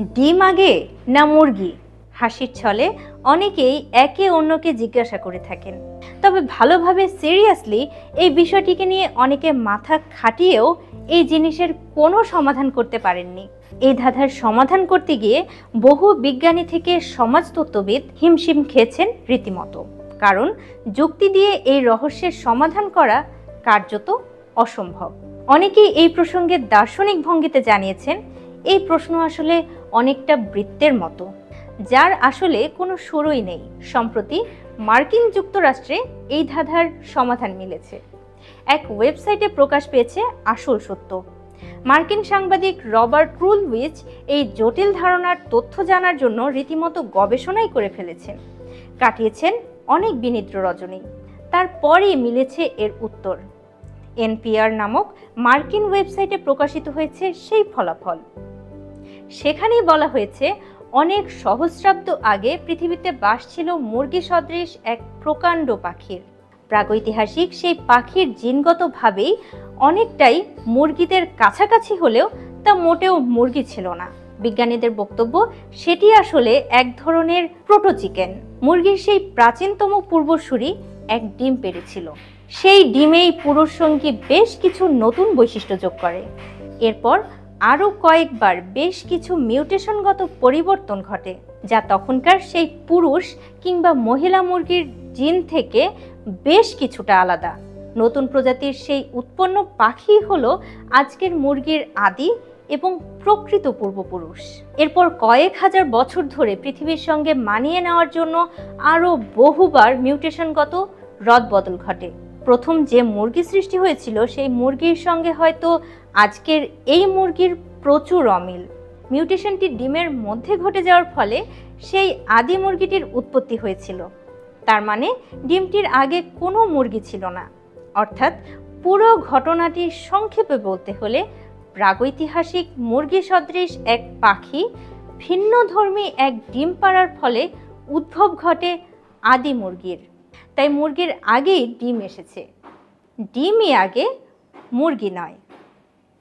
ডিম আগে না মুরগি? হাসির ছলে অনেকেই একে অন্যকে জিজ্ঞাসা করে থাকেন। তবে ভালোভাবে সিরিয়াসলি এই বিষয়টিকে নিয়ে অনেকে মাথা খাটিয়েও এই জিনিসের কোনো সমাধান করতে পারেননি। এই ধাঁধার সমাধান করতে গিয়ে বহু বিজ্ঞানী থেকে সমাজতত্ত্ববিদ হিমশিম খেয়েছেন রীতিমতো। কারণ যুক্তি দিয়ে এই রহস্যের সমাধান করা কার্যত অসম্ভব। অনেকেই এই প্রসঙ্গে দার্শনিক ভঙ্গিতে জানিয়েছেন এই প্রশ্ন আসলে অনেকটা বৃত্তের মতো, যার আসলে কোনো শুরুই নেই। সম্প্রতি মার্কিন যুক্তরাষ্ট্রে এই ধাঁধার সমাধান মিলেছে। এক ওয়েবসাইটে প্রকাশ পেয়েছে আসল সত্য। মার্কিন সাংবাদিক রবার্ট ক্রুলউইচ এই জটিল ধারণার তথ্য জানার জন্য রীতিমতো গবেষণাই করে ফেলেছেন। কাটিয়েছেন অনেক বিনিদ্র রজনী। তারপরেই মিলেছে এর উত্তর। এনপিআর নামক মার্কিন ওয়েবসাইটে প্রকাশিত হয়েছে সেই ফলাফল। সেখানেই বলা হয়েছে অনেক সহস্রাব্দ আগে পৃথিবীতে বাস ছিল মুরগি সদৃশ এক প্রকাণ্ড পাখির। প্রাগৈতিহাসিক সেই পাখির জিনগতভাবেই অনেকটাই মুরগিদের কাছাকাছি হলেও তা মোটেও মুরগি ছিল না। বিজ্ঞানীদের বক্তব্য সেটি আসলে এক ধরনের প্রোটোচিকেন। মুরগির সেই প্রাচীনতম পূর্বসূরি এক ডিম পেড়েছিল। সেই ডিমেই পুরুষ সঙ্গী বেশ কিছু নতুন বৈশিষ্ট্য যোগ করে। এরপর আরও কয়েকবার বেশ কিছু মিউটেশনগত পরিবর্তন ঘটে, যা তখনকার সেই পুরুষ কিংবা মহিলা মুরগির জিন থেকে বেশ কিছুটা আলাদা। নতুন প্রজাতির সেই উৎপন্ন পাখি হলো আজকের মুরগির আদি এবং প্রকৃত পূর্বপুরুষ। এরপর কয়েক হাজার বছর ধরে পৃথিবীর সঙ্গে মানিয়ে নেওয়ার জন্য আরও বহুবার মিউটেশনগত রদবদল ঘটে। প্রথম যে মুরগি সৃষ্টি হয়েছিল সেই মুরগির সঙ্গে হয়তো আজকের এই মুরগির প্রচুর অমিল। মিউটেশনটি ডিমের মধ্যে ঘটে যাওয়ার ফলে সেই আদি মুরগিটির উৎপত্তি হয়েছিল। তার মানে ডিমটির আগে কোনো মুরগি ছিল না। অর্থাৎ পুরো ঘটনাটি সংক্ষেপে বলতে হলে প্রাগৈতিহাসিক মুরগি সদৃশ এক পাখি ভিন্নধর্মী এক ডিম পাড়ার ফলে উদ্ভব ঘটে আদি মুরগির। তাই মুরগির আগেই ডিম এসেছে, ডিমই আগে, মুরগি নয়।